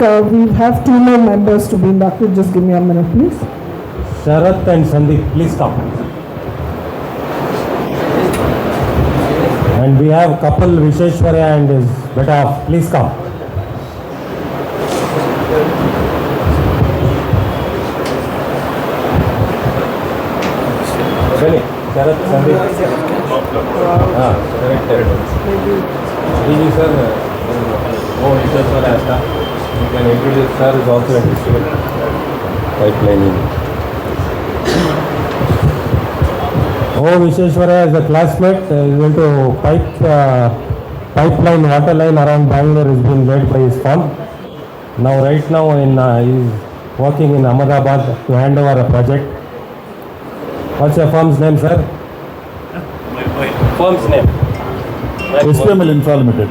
We have two more members to be inducted. Just give me a minute, please. Sharath and Sandeep, please come. And we have couple Visheshwarya and his better, please come. Sharath, Sandeep. Correct. Sir. You can introduce sir is also interested pipelining. Visheshwarya is a classmate. He went to pipeline water line around Bangalore is being led by his firm. Right now he is working in Ahmedabad to hand over a project. What's your firm's name, sir? My firm's name? SPML Infra Limited.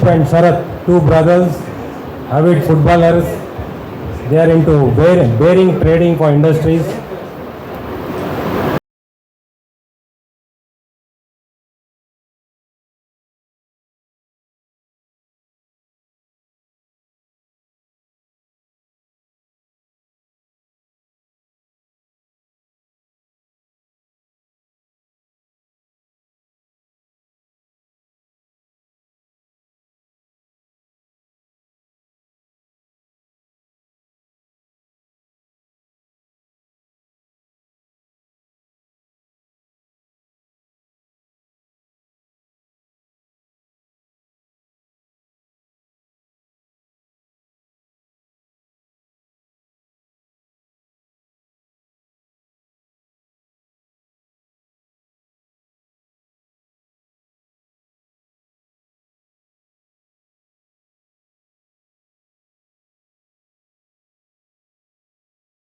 And Sharath, two brothers, avid footballers. They are into bearing trading for industries.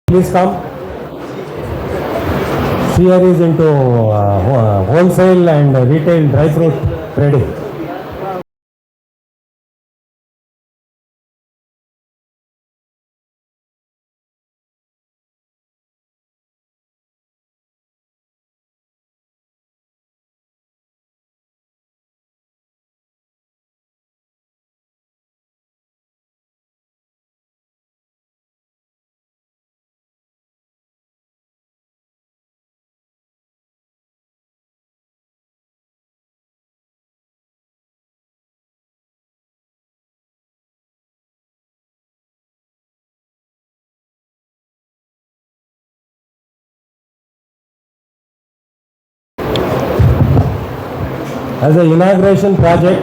Please come. She is into wholesale and retail dry fruit trading. As an inauguration project,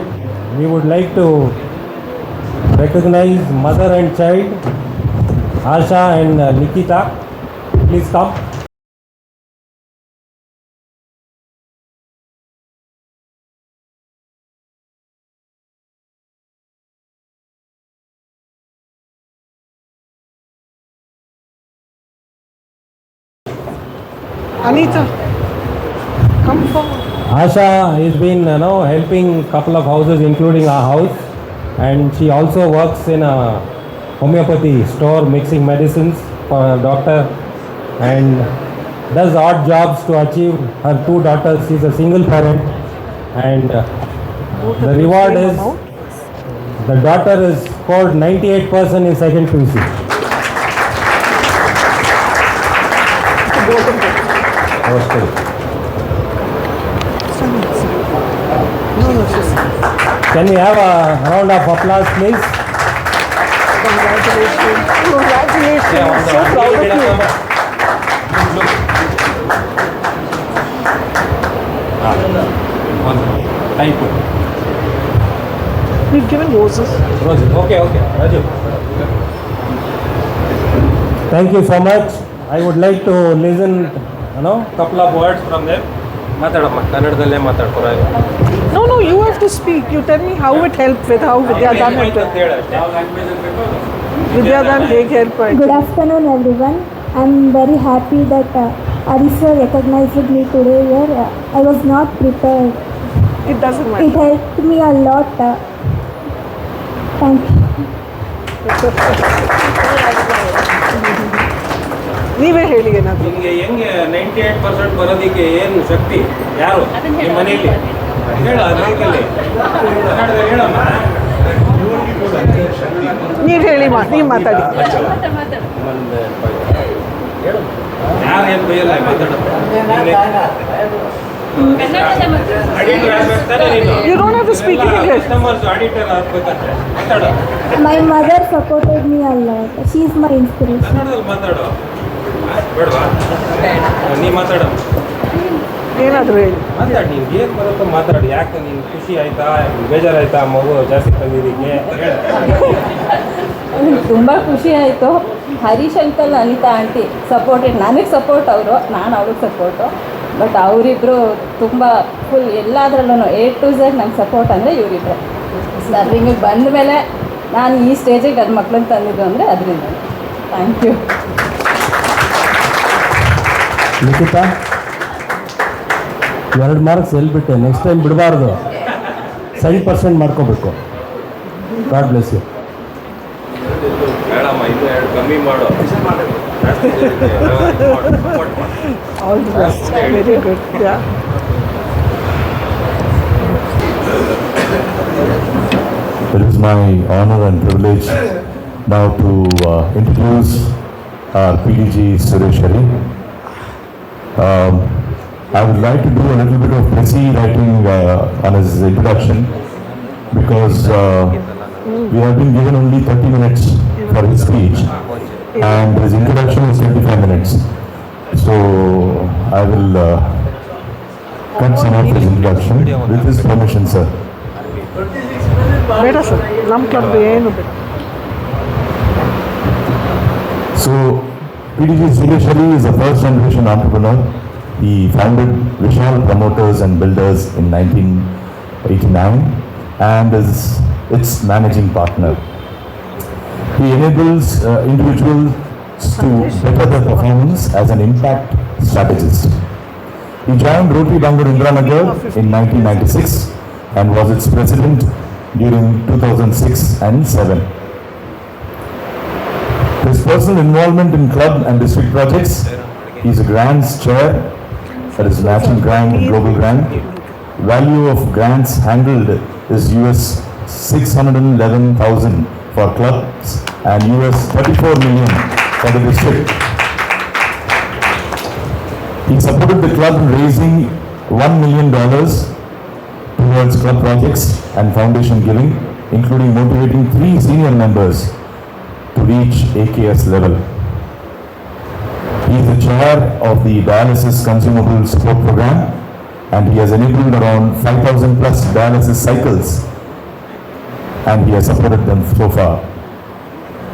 we would like to recognize mother and child, Asha and Nikita. Please come. Anita, come forward. Asha has been helping couple of houses including our house, and she also works in a homeopathy store mixing medicines for a doctor and does odd jobs to achieve her two daughters. She's a single parent, and the reward is the daughter is scored 98% in second PUC. Can we have a round of applause, please? Congratulations. Congratulations. I'm so proud of you. One. Type. We've given roses. Roses. Okay. Raju. Thank you so much. I would like to listen, couple of words from them. ಮಾತಾಡಮ್ಮ ಕನ್ನಡದಲ್ಲೇ ಮಾತಾಡ್ಕೊರ No, you have to speak. You tell me how it helped with how Vidyadan helped. Vidyadan ಹೇಗೆ help ಆಯ್ತು? Good afternoon, everyone. I'm very happy that Arisa recognized me today here. I was not prepared. It doesn't It matter. helped me a lot. Thank you. ನೀವೇ ಹೇಳಿ ಏನಾದ್ರು. ನಿಮಗೆ ಹೆಂಗೆ 98% ಬರೋದಕ್ಕೆ ಏನು ಶಕ್ತಿ ಯಾರು ನಿಮ್ಮ ಮನೆಯಲ್ಲಿ ಹೇಳ ಅದರಲ್ಲಿ ಕನ್ನಡದಲ್ಲಿ ಹೇಳಮ್ಮ ನೀವು ಹೇಳಿ ನೀವು ಮಾತಾಡಿ. ಯಾರು ಏನು ಬೈಯಲ್ಲ ಮಾತಾಡೋದು You don't have to speak in English. Customers auditor ಆಗ್ಬೇಕಂದ್ರೆ ಮಾತಾಡೋ My mother supported me a lot. She is my inspiration. ಕನ್ನಡದಲ್ಲಿ ಮಾತಾಡೋ ಬೇಡವಾ ನೀ ಮಾತಾಡೋ ಏನಾದ್ರು ಹೇಳಿ. ಮಾತಾಡಿ ನಿನ್ಗೆ ಏನು ಬರುತ್ತೋ ಮಾತಾಡಿ ಯಾಕೆ ನೀನು ಖುಷಿ ಆಯ್ತಾ ಬೇಜಾರಾಯ್ತಾ ಮಗು ಜಾಸ್ತಿ ತಂದಿದ್ದಕ್ಕೆ ತುಂಬ ಖುಷಿ ಆಯಿತು. Harish uncle Anita aunty supported, ನನಗೆ ಸಪೋರ್ಟ್ ಅವರು, ನಾನು ಅವ್ರಿಗೆ ಸಪೋರ್ಟು. ಬಟ್ ಅವರಿಬ್ಬರು ತುಂಬ ಫುಲ್ ಎಲ್ಲದರಲ್ಲೂ A to Z ನಂಗೆ ಸಪೋರ್ಟ್ ಅಂದರೆ ಇವರಿಬ್ಬರು. ಸರ್ವಿಂಗಿಗೆ ಬಂದ ಮೇಲೆ ನಾನು ಈ ಸ್ಟೇಜಿಗೆ ನನ್ನ ಮಕ್ಳನ್ನ ತಂದಿದ್ದು ಅಂದರೆ ಅದರಿಂದ. Thank you. ಲಿಖಿತ 2 ಮಾರ್ಕ್ಸ್ ಎಲ್ಬಿಟ್ಟೆ, ನೆಕ್ಸ್ಟ್ ಟೈಮ್ ಬಿಡಬಾರ್ದು, 7% ಮಾಡ್ಕೋಬೇಕು. God bless you. ಬೇಡಮ್ಮ ಇದು 2 ಕಮ್ಮಿ ಮಾಡು All the best. Very good. Yeah. It is my honor and privilege now to introduce our PDG Suresh Hari. I would like to do a little bit of messy writing on his introduction because we have been given only 30 minutes for his speech and his introduction is 25 minutes. So I will cut some of his introduction with his permission, sir. ಬೇಡ sir, ನಮ್ಮ club ಏನು ಬೇಡ. So, PDG Suresh Hari is a first generation entrepreneur. He founded Vishal Promoters and Builders in 1989 and is its managing partner. He enables individuals to better their performance as an impact strategist. He joined Rotary Bangalore Indiranagar in 1996 and was its president during 2006 and 7. His personal involvement in club and district projects, he is a grants chair, that is National Grant and Global Grant. Value of grants handled is US 611,000 for clubs and US 34 million for the district. He supported the club in raising $1 million towards club projects and foundation giving, including motivating 3 senior members to reach AKS level. He is the chair of the Dialysis Consumable Support Program and he has enabled around 5,000 plus dialysis cycles and he has supported them so far.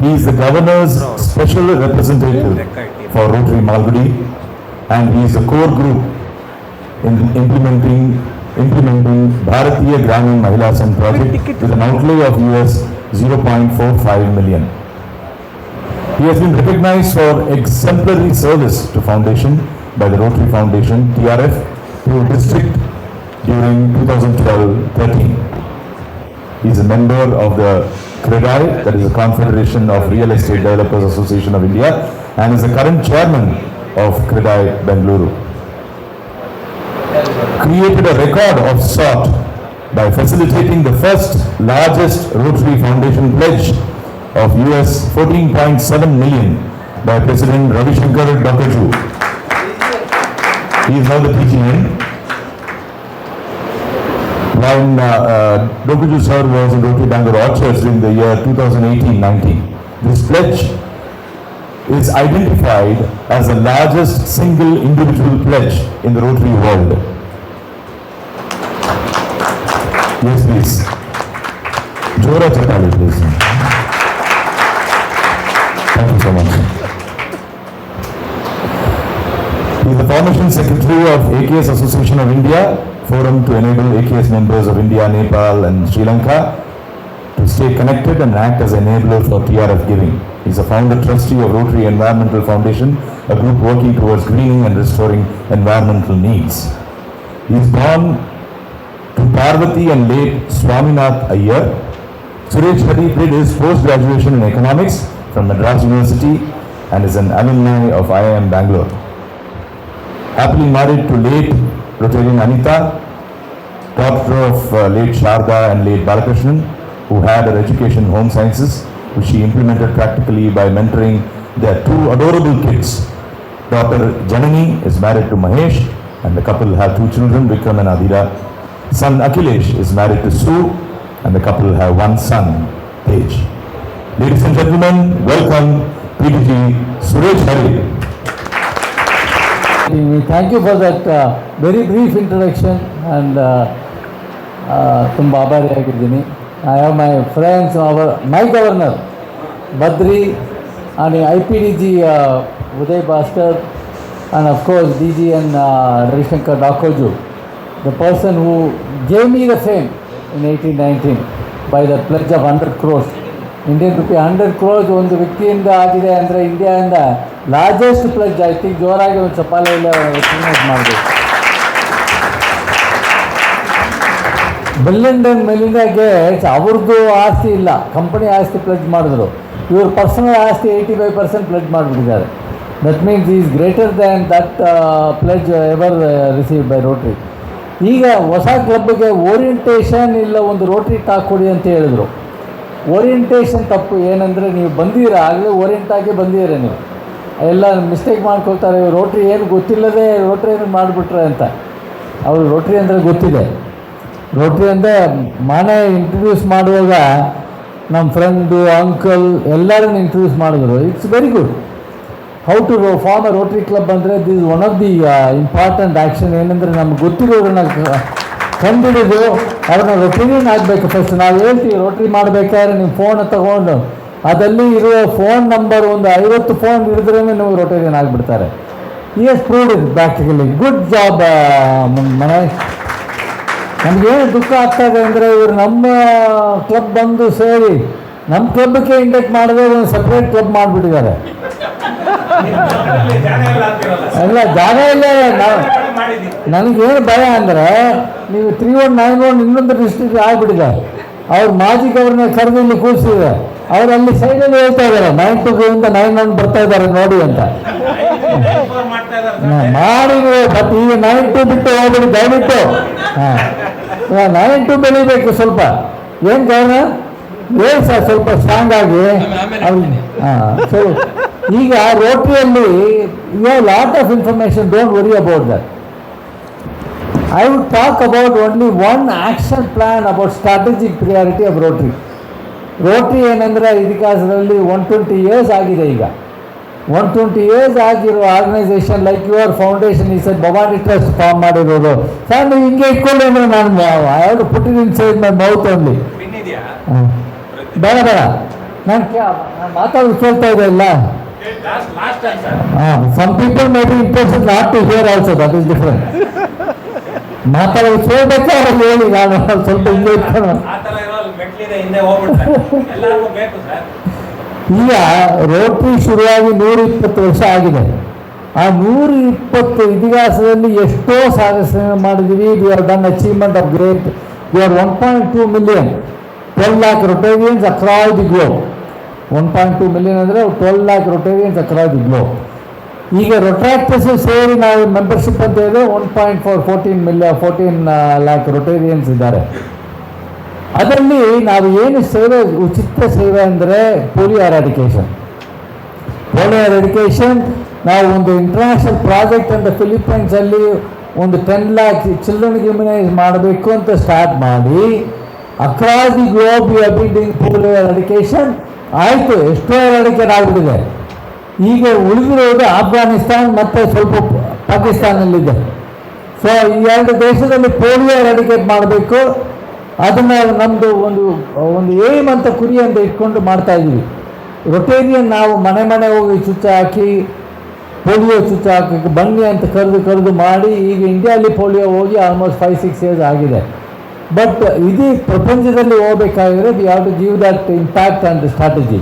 He is the governor's special representative for Rotary Malgudi and he is the core group in implementing Bharatiya Gramin Mahila San project with an outlay of US 0.45 million. He has been recognized for exemplary service to foundation by the Rotary Foundation TRF through district during 2012-13. He is a member of the CREDAI, that is the Confederation of Real Estate Developers Association of India, and is the current chairman of CREDAI Bengaluru. Created a record of sort by facilitating the first largest Rotary Foundation pledge of US 14.7 million by President Ravi Shankar Dakaju. He is now the PGM. When Dakaju sir was in Rotary Bangalore Orchards in the year 2018-19, this pledge is identified as the largest single individual pledge in the Rotary world. Yes, please. Jora Chapali, please. Thank you so much. He is the Formation Secretary of AKS Association of India, forum to enable AKS members of India, Nepal and Sri Lanka to stay connected and act as enabler for TRF giving. He is a founder trustee of Rotary Environmental Foundation, a group working towards greening and restoring environmental needs. He is born to Parvati and late Swaminath Iyer. Suresh Hari did his post-graduation in economics from Madras University and is an alumni of IIM Bangalore. Happily married to late Rotarian Anita, daughter of late Sharda and late Balakrishnan, who had her education in home sciences, which she implemented practically by mentoring their two adorable kids. Daughter Janani is married to Mahesh, and the couple have two children, Vikram and Adira. Son Akhilesh is married to Sue, and the couple have one son, Tej. Ladies and gentlemen, welcome PTG Suresh Hari. Thank you for that very brief introduction and ತುಂಬ ಆಭಾರಿಯಾಗಿದ್ದೀನಿ. I have my friends, my governor, Badri, and IPDG Uday Bhaskar, and of course DG and Ravishankar Dakoju, the person who gave me the fame in 1819 by the pledge of 100 crores. Indian rupee 100 crores ಒಂದು ವ್ಯಕ್ತಿಯಿಂದ ಆಗಿದೆ ಅಂದರೆ ಇಂಡಿಯಾದಿಂದ largest pledge. I think ಜೋರಾಗಿ ಒಂದು ಚಪ್ಪಾಳೆ ಎಲ್ಲ recognise ಮಾಡಬೇಕು. ಬಿಲ್ ಆ್ಯಂಡ್ ಮೆಲಿಂಡಾ ಗೇಟ್ಸ್ ಅವ್ರದ್ದು ಆಸ್ತಿ ಇಲ್ಲ, ಕಂಪನಿ ಆಸ್ತಿ ಪ್ಲೆಜ್ ಮಾಡಿದ್ರು. ಇವ್ರ ಪರ್ಸನಲ್ ಆಸ್ತಿ 85% ಪ್ಲೆಜ್ ಮಾಡಿಬಿಟ್ಟಿದ್ದಾರೆ. That means is greater than that pledge ever receive by rotary. ಈಗ ಹೊಸ ಕ್ಲಬ್ಗೆ ಓರಿಯಂಟೇಷನ್ ಇಲ್ಲ, ಒಂದು ರೋಟ್ರಿ ಟಾಕ್ ಕೊಡಿ ಅಂತ ಹೇಳಿದರು. ಓರಿಯಂಟೇಷನ್ ತಪ್ಪು. ಏನಂದರೆ ನೀವು ಬಂದಿರ, ಆಗಲೇ ಓರಿಯೆಂಟ್ ಆಗಿ ಬಂದಿದ್ದೀರ, ನೀವು ಎಲ್ಲ ಮಿಸ್ಟೇಕ್ ಮಾಡ್ಕೊಳ್ತಾರೆ. ರೋಟ್ರಿ ಏನು ಗೊತ್ತಿಲ್ಲದೆ ರೋಟ್ರಿ ಏನು ಮಾಡಿಬಿಟ್ರೆ ಅಂತ. ಅವರು ರೋಟ್ರಿ ಅಂದರೆ ಗೊತ್ತಿದೆ. ರೋಟ್ರಿ ಅಂದರೆ ಮನೆ ಇಂಟ್ರೊಡ್ಯೂಸ್ ಮಾಡುವಾಗ ನಮ್ಮ ಫ್ರೆಂಡು ಅಂಕಲ್ ಎಲ್ಲರನ್ನು ಇಂಟ್ರೊಡ್ಯೂಸ್ ಮಾಡಿದ್ರು. It's very good. How to form a Rotary club ಅಂದರೆ this is one of the important action. ಏನಂದರೆ ನಮ್ಗೆ ಗೊತ್ತಿರೋರನ್ನ ಕಂಡುಹಿಡಿದು ಅವ್ರನ್ನ ರೊಟೇರಿಯನ್ ಆಗಬೇಕು. ಫಸ್ಟ್ ನಾವು ಹೇಳ್ತೀವಿ ರೋಟ್ರಿ ಮಾಡಬೇಕಾದ್ರೆ ನಿಮ್ಮ ಫೋನ್ ತಗೊಂಡು ಅದಲ್ಲಿ ಇರುವ ಫೋನ್ ನಂಬರ್ ಒಂದು 50 ಫೋನ್ ಹಿಡಿದ್ರೇ ನೀವು ರೊಟೇರಿಯನ್ ಆಗಿಬಿಡ್ತಾರೆ. He has proved it practically. Good job ಮನೆ. ನಮಗೇನು ದುಃಖ ಆಗ್ತಾಯಿದೆ ಅಂದರೆ ಇವರು ನಮ್ಮ ಕ್ಲಬ್ ಬಂದು ಸೇರಿ ನಮ್ಮ ಕ್ಲಬ್ಗೆ ಇಂಡಕ್ಟ್ ಮಾಡಿದ್ರೆ ಒಂದು ಸಪ್ರೇಟ್ ಕ್ಲಬ್ ಮಾಡಿಬಿಟ್ಟಿದ್ದಾರೆ. ಎಲ್ಲ ಜಾಗ ಇಲ್ಲ. ನನಗೇನು ಭಯ ಅಂದರೆ ನೀವು 3191 ಇನ್ನೊಂದು ಡಿಸ್ಟ್ರಿಕ್ಟ್ ಆಗಿಬಿಟ್ಟಿದೆ. ಅವ್ರು ಮಾಜಿ ಗವರ್ನರ್ ಕರೆದು ಇಲ್ಲಿ ಕೂರಿಸಿದ್ದಾರೆ. ಅವ್ರು ಅಲ್ಲಿ ಸೈಡಲ್ಲಿ ಹೇಳ್ತಾ ಇದ್ದಾರೆ 92 91 ಬರ್ತಾ ಇದ್ದಾರೆ ನೋಡಿ ಅಂತ ಮಾಡಿ. ಬಟ್ ಈಗ 92 ಬಿಟ್ಟು ಹೋಗ್ಬಿಡಿ ದಯವಿಟ್ಟು. ಹಾಂ 92 ಬೆಳಿಬೇಕು ಸ್ವಲ್ಪ. ಏನು ಕಾರಣ ಹೇಳಿ ಸರ್, ಸ್ವಲ್ಪ ಸ್ಟ್ರಾಂಗ್ ಆಗಿ. ಹಾಂ ಸೊ ಈಗ ರೋಟ್ರಿಯಲ್ಲಿ you have lot of information, don't worry about that. I would talk about only one action plan about strategic priority of Rotary. Rotary ಏನಂದರೆ ಇತಿಹಾಸದಲ್ಲಿ 120 years ಆಗಿದೆ. ಈಗ 120 years ಆಗಿರೋ ಆರ್ಗನೈಸೇಷನ್ ಲೈಕ್ ಯುವರ್ ಫೌಂಡೇಶನ್ ಈ ಸರ್ ಭವಾನಿ ಟ್ರಸ್ಟ್ ಫಾರ್ಮ್ ಮಾಡಿರೋದು. Sir ನೀವು ಹಿಂಗೆ ಇಟ್ಕೊಂಡೆ ಅಂದರೆ ನಾನು I have to put it inside my mouth only. ಬೇಡ ಬೇಡ, ನಾನು ಮಾತಾಡೋದು ಕೇಳ್ತಾ ಇದೆ ಇಲ್ಲ. Some people may be interested not to hear also, that is different. ಮಾತಾಡೋದು ಕೇಳಬೇಕಾ ಅವ್ರಿಗೆ ಹೇಳಿ, ನಾನು ಸ್ವಲ್ಪ ಹಿಂಗೆ ಇಟ್ಕೊಂಡು. ಈಗ ರೋಟ್ರಿ ಶುರುವಾಗಿ 120 ವರ್ಷ ಆಗಿದೆ. ಆ 120 ಇತಿಹಾಸದಲ್ಲಿ ಎಷ್ಟೋ ಸಾಧನೆ ಮಾಡಿದ್ದೀವಿ. We are done achievement of great. We are 1.2 million, 12 lakh Rotarians across the globe. 1.2 million ಅಂದರೆ 12 lakh Rotarians across the globe. ಈಗ ರೊಟ್ರಾಕ್ಟರ್ಸು ಸೇರಿ ನಾವು ಮೆಂಬರ್ಶಿಪ್ ಅಂತ ಹೇಳಿದ್ರೆ 14 lakh Rotarians ಇದ್ದಾರೆ. ಅದರಲ್ಲಿ ನಾವು ಏನು ಸೇವೆ, ಉಚಿತ ಸೇವೆ ಅಂದರೆ ಪೋಲಿಯೋ ಎರಾಡಿಕೇಷನ್. ನಾವು ಒಂದು ಇಂಟರ್ನ್ಯಾಷನಲ್ ಪ್ರಾಜೆಕ್ಟ್ ಅಂತ ಫಿಲಿಪೈನ್ಸಲ್ಲಿ ಒಂದು 10 lakh ಚಿಲ್ಡ್ರನ್ಗೆ ಇಮ್ಯುನೈಸ್ ಮಾಡಬೇಕು ಅಂತ ಸ್ಟಾರ್ಟ್ ಮಾಡಿ across the globe we have been doing polio eradication. ಆಯಿತು, ಎಷ್ಟೋ ಎರಾಡಿಕೇಟ್ ಆಗಿಬಿಟ್ಟಿದೆ. ಈಗ ಉಳಿದಿರೋದು ಆಫ್ಘಾನಿಸ್ತಾನ್ ಮತ್ತು ಸ್ವಲ್ಪ ಪಾಕಿಸ್ತಾನಲ್ಲಿದೆ. ಸೊ ಈ 2 ದೇಶದಲ್ಲಿ ಪೋಲಿಯೋ ಎರಾಡಿಕೇಟ್ ಮಾಡಬೇಕು. ಅದನ್ನು ನಮ್ಮದು ಒಂದು ಏಮ್ ಅಂತ ಕುರಿ ಅಂತ ಇಟ್ಕೊಂಡು ಮಾಡ್ತಾ ಇದ್ದೀವಿ. ರೊಟೇರಿಯನ್ ನಾವು ಮನೆ ಹೋಗಿ ಚುಚ್ಚ ಹಾಕಿ ಪೋಲಿಯೋ ಚುಚ್ಚ ಹಾಕಿ ಬನ್ನಿ ಅಂತ ಕರೆದು ಮಾಡಿ ಈಗ ಇಂಡಿಯಾದಲ್ಲಿ ಪೋಲಿಯೋ ಹೋಗಿ ಆಲ್ಮೋಸ್ಟ್ 5-6 ಇಯರ್ಸ್ ಆಗಿದೆ. ಬಟ್ ಇಡೀ ಪ್ರಪಂಚದಲ್ಲಿ ಹೋಗ್ಬೇಕಾಗಿದ್ರೆ we have to give that impact and strategy.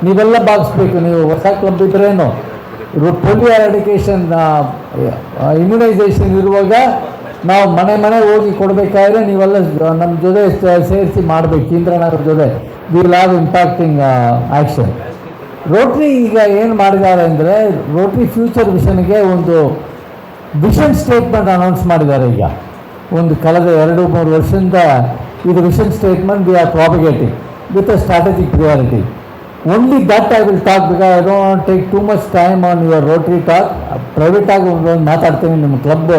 ನೀವೆಲ್ಲ ಭಾಗಿಸ್ಬೇಕು. ನೀವು ಹೊಸ ಕ್ಲಬ್ ಇದ್ರೇನು ಪೋಲಿಯೋ ಎರಾಡಿಕೇಷನ್ ಇಮ್ಯುನೈಸೇಷನ್ ಇರುವಾಗ ನಾವು ಮನೆ ಹೋಗಿ ಕೊಡಬೇಕಾದ್ರೆ ನೀವೆಲ್ಲ ನಮ್ಮ ಜೊತೆ ಸೇರಿಸಿ ಮಾಡಬೇಕು. ಕೇಂದ್ರನಗರ ಜೊತೆ we will have impacting action. Rotary ಈಗ ಏನು ಮಾಡಿದ್ದಾರೆ ಅಂದರೆ ರೋಟ್ರಿ ಫ್ಯೂಚರ್ ವಿಷನ್ಗೆ ಒಂದು ವಿಷನ್ ಸ್ಟೇಟ್ಮೆಂಟ್ ಅನೌನ್ಸ್ ಮಾಡಿದ್ದಾರೆ. ಈಗ ಒಂದು ಕಳೆದ 2-3 ವರ್ಷದಿಂದ ಇದು vision statement we are propagating with a strategic priority. Only that I will talk because I don't take too much time on your Rotary talk. ಪ್ರೈವೇಟಾಗಿ ಒಂದು ಮಾತಾಡ್ತೀನಿ ನಿಮ್ಮ ಕ್ಲಬ್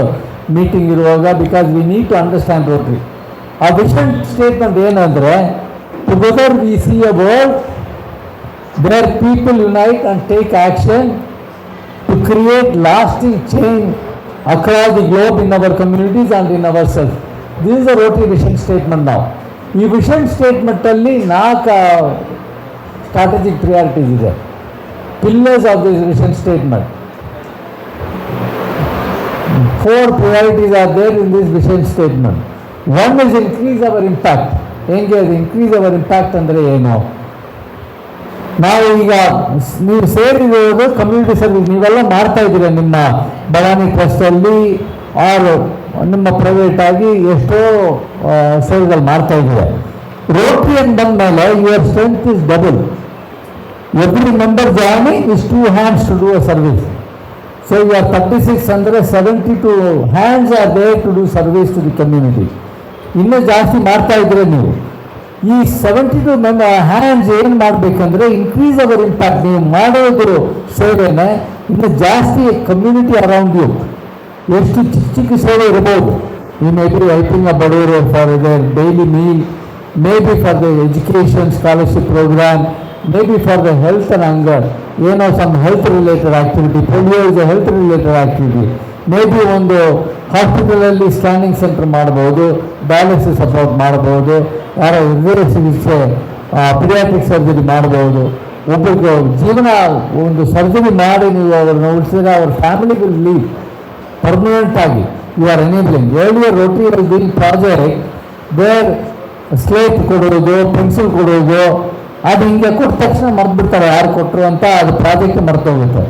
ಮೀಟಿಂಗ್ ಇರುವಾಗ because we need to understand Rotary. ಆ vision statement ಏನು ಅಂದರೆ together we see a world where people unite and take action to create lasting change across the globe in our communities and in ourselves. This is a Rotary vision statement now. ಈ vision ಸ್ಟೇಟ್ಮೆಂಟಲ್ಲಿ 4 strategic priorities ಇದೆ. Pillars of this vision statement. 4 priorities are there in this vision statement. One is increase our impact. ಹೆಂಗೆ ಅದು increase our impact ಅಂದರೆ ಏನು? ನಾವು ಈಗ ನೀವು ಸೇರಿರೋದು community service ನೀವೆಲ್ಲ ಮಾಡ್ತಾ ಇದ್ದೀರ ನಿಮ್ಮ ಬಡಾನಿ ಟ್ರಸ್ಟಲ್ಲಿ ಆರು ನಿಮ್ಮ ಪ್ರೈವೇಟ್ ಆಗಿ ಎಷ್ಟೋ ಸೇವೆಗಳು ಮಾಡ್ತಾ ಇದ್ದೀರ. ರೋಟ್ರಿ ಅಂತ ಬಂದ ಮೇಲೆ your strength is double. Every member joining is 2 hands to do a service. So you are 36 ಅಂದರೆ 72 hands are there to do service to the community. ಇನ್ನೂ ಜಾಸ್ತಿ ಮಾಡ್ತಾ ಇದ್ರೆ ನೀವು ಈ 72 ಹ್ಯಾಂಡ್ಸ್ ಏನು ಮಾಡಬೇಕಂದ್ರೆ ಇನ್ಕ್ರೀಸ್ ಅವರ್ ಇಂಪ್ಯಾಕ್ಟ್. ನೀವು ಮಾಡೋದು ಸೇವೆನೇ ಇನ್ನು ಜಾಸ್ತಿ ಕಮ್ಯುನಿಟಿ ಅರೌಂಡ್ ಯು ಎಷ್ಟು ಚಿಕ್ಕ ಸೇವೆ ಇರ್ಬೋದು. You may be helping a ಬಡವರು for their daily meal, maybe for the education scholarship programme, maybe for the health and hunger, ಏನೋ some health related activity. Polio is a health related activity. Maybe ಒಂದು ಹಾಸ್ಪಿಟಲಲ್ಲಿ scanning centre ಮಾಡ್ಬೋದು, dialysis support ಮಾಡ್ಬೋದು, ಯಾರೋ ಹೃದಯ ಚಿಕಿತ್ಸೆ paediatric surgery ಮಾಡ್ಬೋದು. ಒಬ್ಬರಿಗೆ ಜೀವನ ಒಂದು ಸರ್ಜರಿ ಮಾಡಿ ನೀವು ಅವ್ರನ್ನ ಉಳಿಸಿದ್ರೆ ಅವ್ರ ಫ್ಯಾಮಿಲಿ ವಿಲ್ ಲೀವ್ ಪರ್ಮನೆಂಟ್ ಆಗಿ. You are enabling. Earlier Rotary was doing project there slate ಕೊಡೋದು, ಪೆನ್ಸಿಲ್ ಕೊಡೋದು, ಅದು ಹಿಂಗೆ ಕೊಟ್ಟ ತಕ್ಷಣ ಮರ್ತ್ಬಿಡ್ತಾರೆ ಯಾರು ಕೊಟ್ಟರು ಅಂತ, ಅದು ಪ್ರಾಜೆಕ್ಟ್ ಮರ್ತೋಗುತ್ತೆ.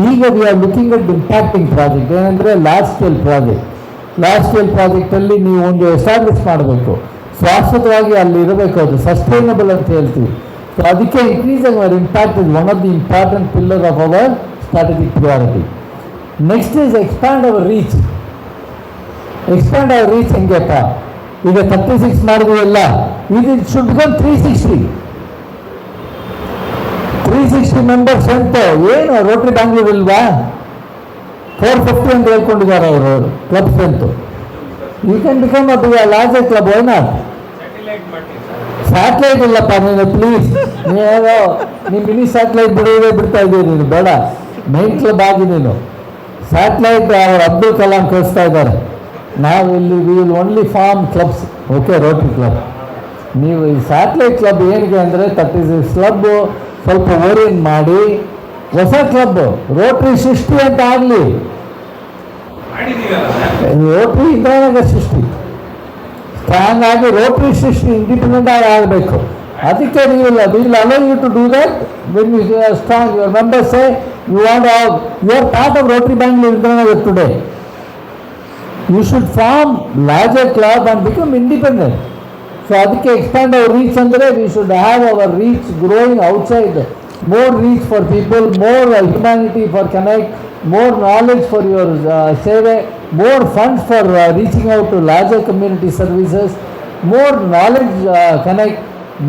ಈಗ we are looking at impacting project. ಏನಂದರೆ large scale project. Large scale ಪ್ರಾಜೆಕ್ಟಲ್ಲಿ ನೀವು ಒಂದು ಎಸ್ಟಾಬ್ಲಿಷ್ ಮಾಡಬೇಕು, ಶಾಶ್ವತವಾಗಿ ಅಲ್ಲಿ ಇರಬೇಕು, ಅದು ಸಸ್ಟೈನಬಲ್ ಅಂತ ಹೇಳ್ತೀವಿ. ಸೊ ಅದಕ್ಕೆ increasing our impact is one of the important pillar of our strategic priority. Next is expand our reach. Expand our reach ಹೆಂಗೆಪ್ಪ? ಈಗ 36 ಮಾಡಿದ್ವಲ್ಲ, ಇದು ಶುಡ್ ಬಿಕಮ್ 360 ಮೆಂಬರ್ಸ್ ಅಂತ. ಏನು ರೋಟರಿ ಬ್ಯಾಂಗ್ಳೂರ್ ಇಲ್ವಾ? 450 ಅಂತ ಹೇಳ್ಕೊಂಡಿದ್ದಾರೆ ಅವರು club strength. You can become a larger club. Why not? Satellite ಇಲ್ಲಪ್ಪ ನೀನು ಪ್ಲೀಸ್. ನೀನು ನಿಮ್ಮ ಮಿನಿ ಸ್ಯಾಟಲೈಟ್ ಬಿಡ್ತಾ ಇದ್ದೀರಿ ನೀನು. ಬೇಡ, ಮೈನ್ ಕ್ಲಬ್ ಆಗಿ ನೀನು. ಸ್ಯಾಟಲೈಟ್ ಅವರು ಅಬ್ದುಲ್ ಕಲಾಂ ಕಳಿಸ್ತಾ ಇದ್ದಾರೆ. ನಾವು ಇಲ್ಲಿ we will only form clubs. Okay, Rotary club. ನೀವು ಈ ಸ್ಯಾಟಲೈಟ್ ಕ್ಲಬ್ ಏನಿದೆ ಅಂದರೆ 36 ಕ್ಲಬ್ ಸ್ವಲ್ಪ ಓರಿಯೆಂಟ್ ಮಾಡಿ ಹೊಸ ಕ್ಲಬ್ ರೋಟರಿ ಸೃಷ್ಟಿ ಅಂತ ಆಗಲಿ. ರೋಟರಿ ಇಂದ್ರಾನಗರ್ ಸೃಷ್ಟಿ ಸ್ಟ್ರಾಂಗ್ ಆಗಿ ರೋಟರಿ ಸೃಷ್ಟಿ ಇಂಡಿಪೆಂಡೆಂಟ್ ಆಗಿ ಆಗಬೇಕು. ಅದಕ್ಕೆ ನೀವಿಲ್ಲ will allow you to do that when you are strong. Your members say you want you are part of Rotary Bangalore Indiranagar today. You should form larger club and become independent. So ಅದಕ್ಕೆ expand our reach ಅಂದರೆ we should have our reach growing outside. More reach for people, more humanity for connect, more knowledge for your ಸೇವೆ, more funds for reaching out to larger community services, more knowledge connect,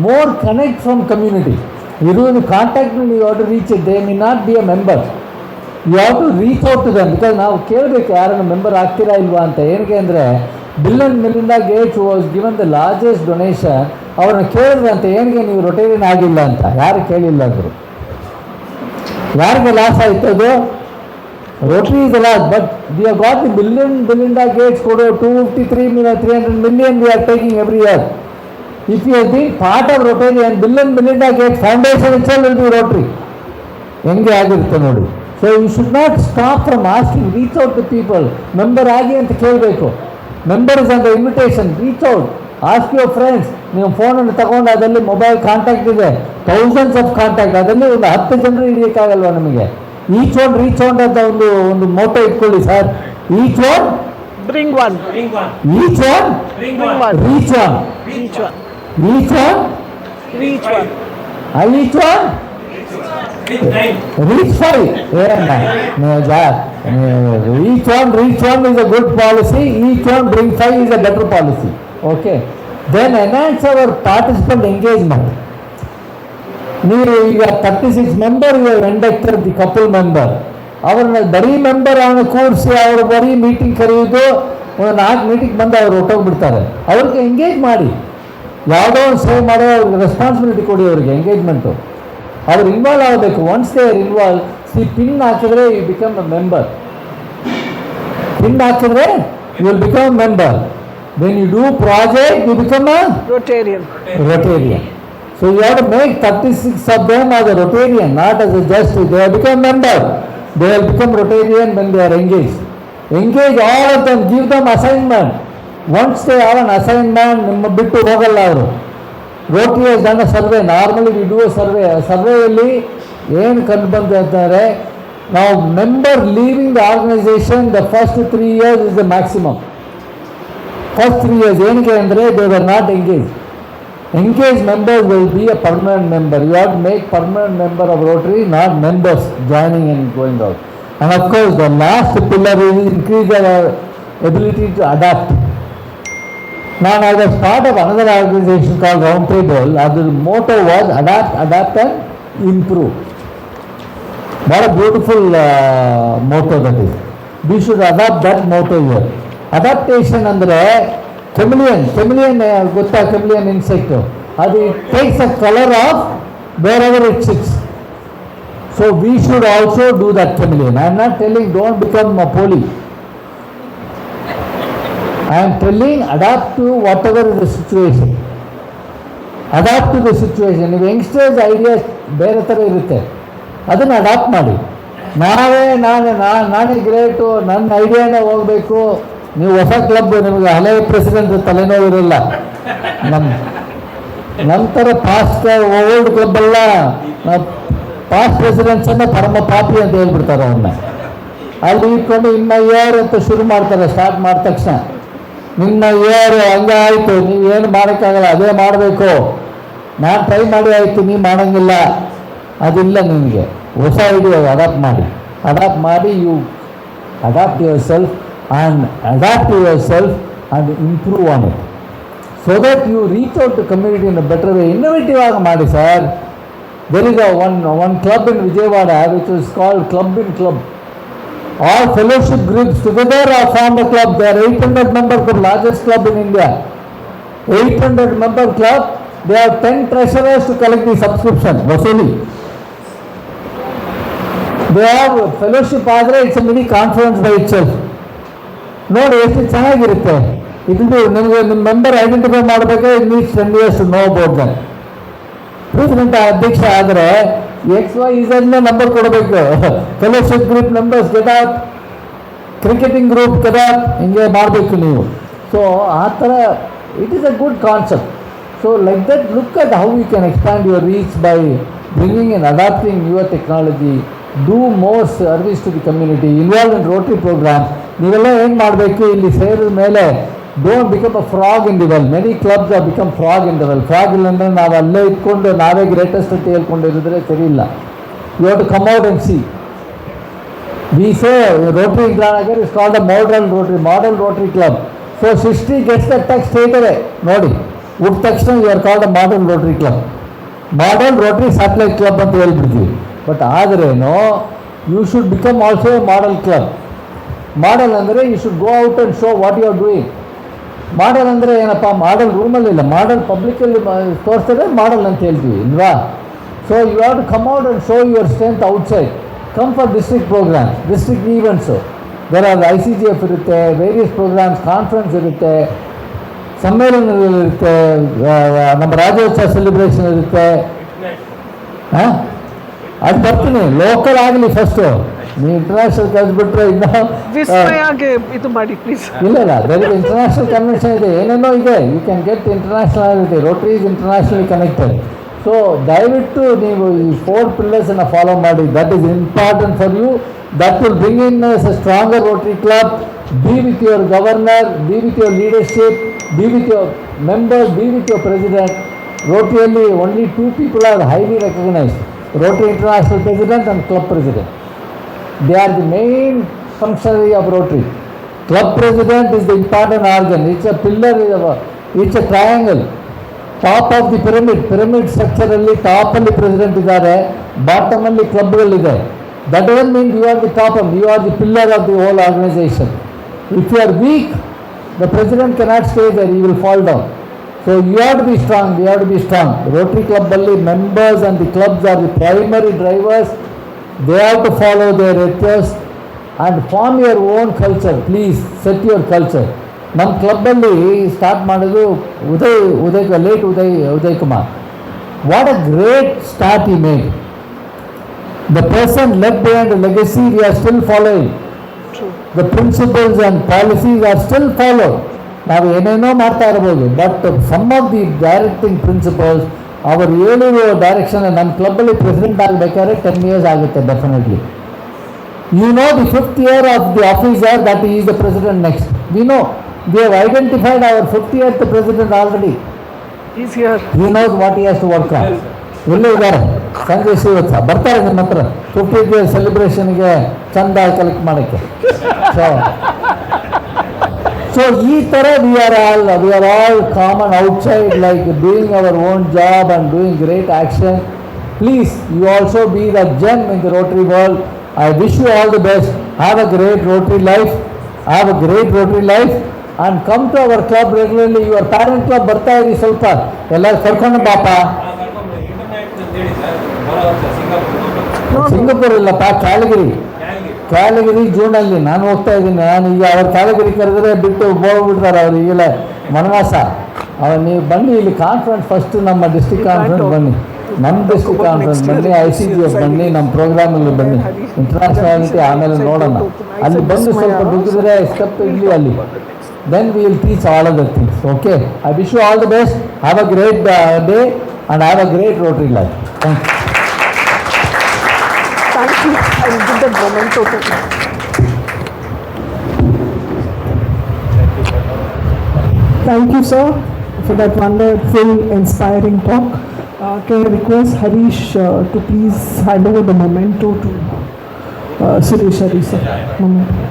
more connect from community. You do the contact when you have to reach it. They may not be a member. You have to reach out to them because ನಾವು ಕೇಳಬೇಕು ಯಾರನ್ನು member ಆಗ್ತೀರಾ ಇಲ್ವಾ ಅಂತ. ಏನಕ್ಕೆ ಅಂದರೆ bill and Melinda Gates was given the largest donation. ಅವ್ರನ್ನ ಕೇಳಿದ್ರೆ ಅಂತ ಏನಕ್ಕೆ ನೀವು ರೊಟೇರಿಯನ್ ಆಗಿಲ್ಲ ಅಂತ. ಯಾರು ಕೇಳಿಲ್ಲ ಅಂದರು. ಯಾರಿಗೆ ಲಾಸ್ ಆಯಿತು ಅದು? Rotary is a lot, but we have got the Bill and Melinda Gates ಕೊಡೋ 253 300 million we are taking every year. If he has been part of Rotary and Bill and Melinda Gates Foundation itself will be Rotary. ಹೆಂಗೆ ಆಗಿರುತ್ತೆ ನೋಡಿ. So you should not stop from asking, reach out to people. Member ಆಗಿ ಅಂತ ಕೇಳಬೇಕು. Member is and invitation, reach out, ask your friends. ನೀವು ಫೋನನ್ನು ತಗೊಂಡು ಅದರಲ್ಲಿ ಮೊಬೈಲ್ ಕಾಂಟ್ಯಾಕ್ಟ್ ಇದೆ, ಥೌಸಂಡ್ಸ್ ಆಫ್ ಕಾಂಟ್ಯಾಕ್ಟ್, ಅದರಲ್ಲಿ ಒಂದು 10 ಜನರು ಹಿಡಿಯೋಕ್ಕಾಗಲ್ವ ನಮಗೆ? ಈಚ್ ಒನ್ ರೀಚ್ ಔಟ್ ಅಂತ ಒಂದು ಮೋಟೋ ಇಟ್ಕೊಳ್ಳಿ sir. Each one Bring one. Each one Bring one. Reach one Each one. Each one Each one. Each one reach 5. Reach one is a good policy. Each one bring 5 is a better policy. Okay. Then enhance our participant engagement. ನೀವು ಈಗ 36 member, you inductor the couple member, ಅವ್ರನ್ನ ಬರೀ member ಅವನು ಕೂರಿಸಿ ಅವ್ರು ಬರೀ meeting ಕರೆಯೋದು, ಒಂದು 4 ಮೀಟಿಂಗ್ ಬಂದು ಅವ್ರು ಹೊಟ್ಟೋಗ್ಬಿಡ್ತಾರೆ. ಅವ್ರಿಗೆ ಎಂಗೇಜ್ ಮಾಡಿ, ಯಾವುದೋ ಒಂದು ಸೇವ್ ಮಾಡೋ ಅವ್ರಿಗೆ ರೆಸ್ಪಾನ್ಸಿಬಿಲಿಟಿ ಕೊಡಿ, ಅವ್ರಿಗೆ ಎಂಗೇಜ್ಮೆಂಟು. ಅವ್ರು ಇನ್ವಾಲ್ವ್ ಆಗಬೇಕು. Once they are involve, pin ಹಾಕಿದ್ರೆ you become a member. Pin ಹಾಕಿದ್ರೆ you will become a member. When you do project you become a Rotarian. Rotarian. So you have to make 36 of them as a Rotarian, not as a justice. They have become member. They will become Rotarian when they are engaged. Engage all of them, give them assignment. Once they have an assignment, ನಿಮ್ಮ ಬಿಟ್ಟು ಹೋಗಲ್ಲ ಅವರು. Rotary has done a survey. Normally we do a survey. ಸರ್ವೆಯಲ್ಲಿ ಏನು ಕಂಡು ಬಂತು ಅಂತಂದರೆ, ನಾವು member leaving the organisation the first 3 years is the maximum. First 3 years ಏನಕ್ಕೆ ಅಂದರೆ they were not engage. Engaged members will be a permanent member. You have to make permanent member of Rotary, not members joining and going out. And of course, the last pillar is increase our ability to adapt. Now, I was part of another organization called Round Table. The motto was adapt and improve. What a beautiful motto that is. We should adopt that motto here. Adaptation ಅಂದರೆ chameleon ಗೊತ್ತಾ? Chameleon insect, ಅದು it takes a colour of wherever it sits. So we should also do that chameleon. I am not telling don't become a ಪೋಲಿ. I am telling adapt to whatever is the situation. Adapt to the situation. ನೀವು youngsters ideas ಬೇರೆ ಥರ ಇರುತ್ತೆ, ಅದನ್ನು adapt ಮಾಡಿ. ನಾನೇ great, ನನ್ನ ಐಡಿಯಾನೇ ಹೋಗಬೇಕು. ನೀವು ಹೊಸ ಕ್ಲಬ್, ನಿಮಗೆ ಹಳೆ ಪ್ರೆಸಿಡೆಂಟ್ ತಲೆನೋವು ಇರಲ್ಲ. ನಮ್ಮ ಥರ ಪಾಸ್ಟ್ ಓಲ್ಡ್ ಕ್ಲಬ್ಬೆಲ್ಲ ಪಾಸ್ಟ್ ಪ್ರೆಸಿಡೆಂಟ್ಸನ್ನು ಪರಮ ಪಾಪಿ ಅಂತ ಹೇಳ್ಬಿಡ್ತಾರೆ. ಅವನ್ನ ಅಲ್ಲಿ ಇಟ್ಕೊಂಡು ಇನ್ನ ಇಯರ್ ಅಂತ ಶುರು ಮಾಡ್ತಾರೆ. ಸ್ಟಾರ್ಟ್ ಮಾಡಿದ ತಕ್ಷಣ ನಿನ್ನ ಇಯರ್ ಹಂಗೆ ಆಯಿತು, ನೀವೇನು ಮಾಡೋಕ್ಕಾಗಲ್ಲ, ಅದೇ ಮಾಡಬೇಕು. ನಾನು ಟ್ರೈ ಮಾಡಿ ಆಯಿತು, ನೀವು ಮಾಡೋಂಗಿಲ್ಲ, ಅದಿಲ್ಲ ನಿಮಗೆ. ಹೊಸ ಐಡಿಯಾ ಅಡಾಪ್ಟ್ ಮಾಡಿ you adapt yourself and adapt to yourself and improve on it, so that you reach out to community in a better way. Innovative ಆಗಿ ಮಾಡಿ sir. There is one club in Vijayawada which is called Club in Club. All fellowship groups together are formed a club. They are 800 member club, largest club in India. 800 member club. They have 10 treasurers to collect the subscription. Vasuli. They have fellowship ಆದರೆ it's a mini conference by itself. ನೋಡಿ ಎಷ್ಟು ಚೆನ್ನಾಗಿರುತ್ತೆ. ಇದು ನಿಮಗೆ ನಿಮ್ಮ member identify ಮಾಡಬೇಕಾದ್ರೆ it needs 10 years to know about that. President ಅಧ್ಯಕ್ಷ ಆದರೆ XYZ ನಂಬರ್ ಕೊಡಬೇಕು. Fellowship group numbers get, cricketing group get, ಹಿಂಗೆ ಮಾಡಬೇಕು ನೀವು. ಸೊ ಆ ಥರ it is a good concept. So like that look at how you can expand your reach by bringing and adapting your technology. Do more service to the community, involve in Rotary program. ನೀವೆಲ್ಲ ಏನು ಮಾಡಬೇಕು, ಇಲ್ಲಿ ಸೇರಿದ ಮೇಲೆ don't become a frog in the well. Many clubs are become frog in the well. Frog ಇಲ್ಲ ಅಂದರೆ ನಾವು ಅಲ್ಲೇ ಇಟ್ಕೊಂಡು ನಾವೇ ಗ್ರೇಟೆಸ್ಟ್ ಅಂತ ಹೇಳ್ಕೊಂಡಿರಿದ್ರೆ ಸರಿ ಇಲ್ಲ. You have to come out and see. We say Rotary Indiranagar is called a model Rotary club. So ಸಿಸ್ಟಿ ಗೆಟ್ಸ್ ದ ಟೆಕ್ಸ್ಟ್ ಹೇಳ್ತಾರೆ ನೋಡಿ, ಹುಟ್ಟ ತಕ್ಷಣ you are called a model Rotary club, model Rotary satellite club ಅಂತ ಹೇಳ್ಬಿಡ್ತೀವಿ. But ಆದ್ರೇನು you should become also a model club. Model ಅಂದರೆ you should go out and show what you are doing. Model ಅಂದರೆ ಏನಪ್ಪ, model ರೂಮಲ್ಲಿಲ್ಲ, model ಪಬ್ಲಿಕಲ್ಲಿ ತೋರಿಸಿದ್ರೆ model ಅಂತ ಹೇಳ್ತೀವಿ ಇಲ್ವಾ. So you have to come out and show your strength outside. Come for district programs, district events. There are ICGF ಇರುತ್ತೆ, various programs, conference ಇರುತ್ತೆ, ಸಮ್ಮೇಳನಗಳಿರುತ್ತೆ, ನಮ್ಮ ರಾಜ್ಯೋತ್ಸವ ಸೆಲೆಬ್ರೇಷನ್ ಇರುತ್ತೆ. ಹಾಂ, ಅದು ಬರ್ತೀನಿ. ಲೋಕಲ್ ಆಗಲಿ ಫಸ್ಟು, ನೀವು ಇಂಟರ್ನ್ಯಾಷನಲ್ ಕರೆದ್ಬಿಟ್ರೆ ಇನ್ನೂ ವಿಸ್ಮಯಾಗೆ ಇದು ಮಾಡಿ ಪ್ಲೀಸ್. ಇಲ್ಲ ದರ್ ಇಸ್ ಇಂಟರ್ನ್ಯಾಷನಲ್ ಕನ್ವೆನ್ಷನ್ ಇದೆ, ಏನೇನೋ ಇದೆ. ಯು ಕ್ಯಾನ್ ಗೆಟ್ ಇಂಟರ್ನ್ಯಾಷನಲ್ ಆಗಿದೆ. Rotary is internationally connected. So ದಯವಿಟ್ಟು ನೀವು ಈ 4 pillars ಫಾಲೋ ಮಾಡಿ. That is important for you. That will bring in a stronger Rotary club. Be with your governor, be with your leadership, be with your members, be with your president. Rotaryಯಲ್ಲಿ only 2 people are highly recognized: Rotary International President and Club President. They are the main functionary of Rotary. Club President is the important organ. It's a pillar, it's a triangle. Top of the pyramid structure ಅಲ್ಲಿ top ಅಲ್ಲಿ president ಇದ್ದಾರೆ, bottom ಅಲ್ಲಿ ಕ್ಲಬ್ಗಳಿದೆ. That doesn't mean you are the top, you are the pillar of the whole organization. If you are weak, the president cannot stay there, he will fall down. So you have to be strong, we have to be strong. Rotary Club alli members and the clubs are the primary drivers. They have to follow their ethos and form your own culture. Please set your culture. ನಮ್ಮ ಕ್ಲಬ್ಬಲ್ಲಿ start ಮಾಡೋದು Uday Kumar. What a great start he made. The person left behind a legacy we are still following. True. The principles and policies are still followed. ನಾವು ಏನೇನೋ ಮಾಡ್ತಾ ಇರ್ಬೋದು, but some of the directing principles ಅವರು ಹೇಳಿರೋ direction. ನಮ್ಮ ಕ್ಲಬ್ಬಲ್ಲಿ president ಆಗಬೇಕಾದ್ರೆ 10 years ಆಗುತ್ತೆ definitely. You know the 5th year of the officer that he is the president next. We know. We have identified our 50th president already. He's here. He knows what he has to work on. ಎಲ್ಲೇ ಇದ್ದಾರೆ ಸಂಜಯ್ ಶ್ರೀವತ್ಸ ಬರ್ತಾರೆ ನಿಮ್ಮ ಹತ್ರ 50th ಸೆಲೆಬ್ರೇಷನ್ಗೆ ಚಂದ collect ಮಾಡೋಕ್ಕೆ. So ಈ ಥರ we are all common outside, like doing our own job and doing great action. Please you also be the gem in the Rotary world. I wish you all the best. Have a great Rotary life. Have a great Rotary life. And come to our club regularly. Your parent club ಬರ್ತಾ ಇರಿ, ಸ್ವಲ್ಪ ಎಲ್ಲರೂ ಕರ್ಕೊಂಡು ಬಾಪ. Singapore ಇಲ್ಲಪ್ಪ, ಕ್ಯಾಲಗಿರಿ ಜೂನಲ್ಲಿ ನಾನು ಹೋಗ್ತಾ ಇದ್ದೀನಿ. ನಾನು ಈಗ ಅವ್ರು ಕ್ಯಾಲಗಿರಿ ಕರೆದ್ರೆ ಬಿಟ್ಟು ಹೋಗ್ಬಿಡ್ತಾರೆ ಅವ್ರು, ಈಗಲೇ ವನವಾಸ. ನೀವು ಬನ್ನಿ ಇಲ್ಲಿ ಕಾನ್ಫರೆನ್ಸ್, ಫಸ್ಟ್ ನಮ್ಮ ಡಿಸ್ಟ್ರಿಕ್ಟ್ ಕಾನ್ಫರೆನ್ಸ್ ಬನ್ನಿ, ನಮ್ಮ ಡಿಸ್ಟ್ರಿಕ್ಟ್ ಕಾನ್ಫರೆನ್ಸ್ ಬನ್ನಿ, ICGF ಬನ್ನಿ, ನಮ್ಮ ಪ್ರೋಗ್ರಾಮಲ್ಲಿ ಬನ್ನಿ, ಇಂಟರ್ನ್ಯಾಷನಾಲಿಟಿ ಆಮೇಲೆ ನೋಡೋಣ. ಅಲ್ಲಿ ಬಂದು ಸ್ವಲ್ಪ ದುಗ್ಗಿದ್ರೆ ಸ್ಟೆಪ್ ಇರಲಿ ಅಲ್ಲಿ. Then we will teach all other things. Okay. I wish you all the best. Have a great day and have a great Rotary life. Thank you. Thank you. I will give that memento to you. Thank you, sir, for that wonderful, inspiring talk. Can I request Harish to please hand over the memento to Suresh Hari, sir. Memento.